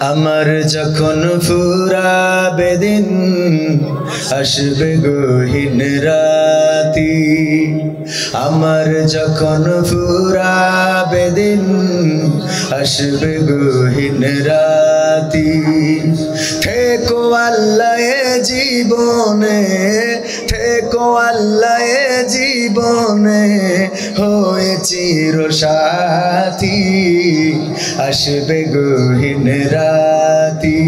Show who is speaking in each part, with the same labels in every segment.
Speaker 1: আমার যখন ফুরাবে দিন আসবে গহীন রাতি আমার যখন ফুরাবে দিন আসবে গহীন রাতি থেকো আল্লাহ জীবনে থেকো আল্লাহ জীবনে হয়ে চির সাথী আসবে গহীন রাতি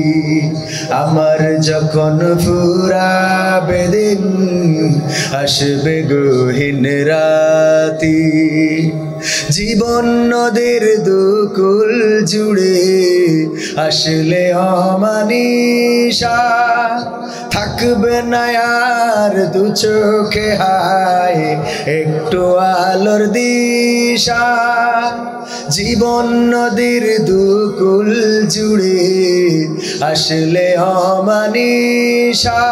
Speaker 1: আমার যখন ফুরাবে দিন আসবে গহীন রাতি জীবন নদীর দুকুল জুড়ে আসলে অমানিশা থাকবে না আর দু চোখে হায় একটু আলোর দিশা জীবন নদীর দুকুল জুড়ে আসলে অমানিশা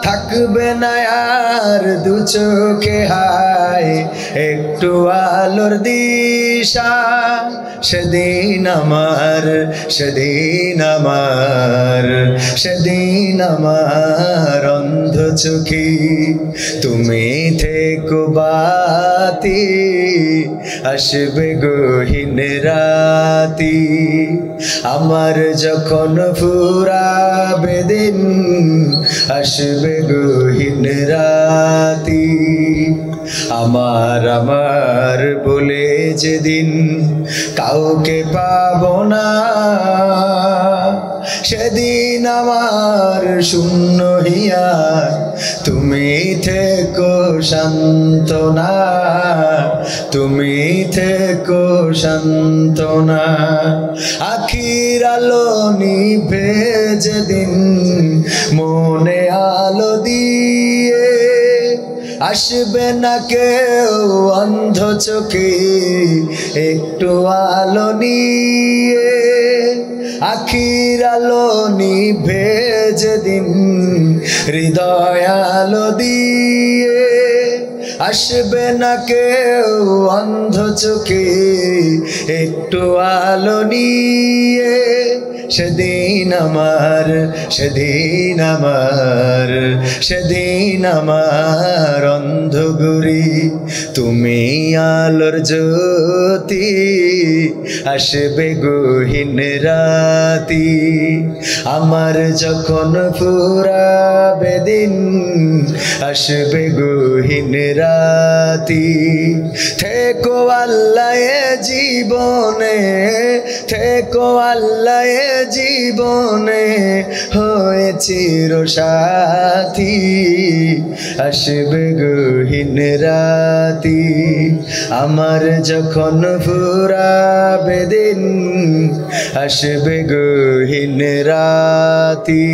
Speaker 1: থাকবে না আর দু চোখে হায় একটু আলোর দিশা সেদিন আমার সেদিন আমার সেদিন আমার অন্ধ চোখে তুমি থেকো বাতি আসবে গহীন রাতি আমার যখন ফুরাবে দিন আসবে গহীন রাতি আমার আমার বলে যেদিন কাউকে পাবো না সেদিন আমার শূন্য হিয়া তুমি থেকো সান্ত্বনা তুমি থেকো সান্ত্বনা আখির আলো নিভে যেদিন মনে আলো দিয়ে আসবে না কেউ অন্ধ চোখে একটু আলো নিয়ে আখির আলো নিভে যেদিন হৃদয় আলো দিয়ে আসবে না কেউ অন্ধ চোখে একটু আলো নিয়ে সেদিন আমার সেদিন আমার সেদিন আমার অন্ধগুরি তুমি আলোর জ্যোতি আসবে গহীন রাতি আমার যখন ফুরাবে দিন আসবে গহীন রাতি থেকো আল্লাহ জীবনে থেকো আল্লাহ জীবনে হয়ে চির সাথী আসবে গহীন রাতি আমার যখন ফুরাবে দিন আসবে গহীন রাতি।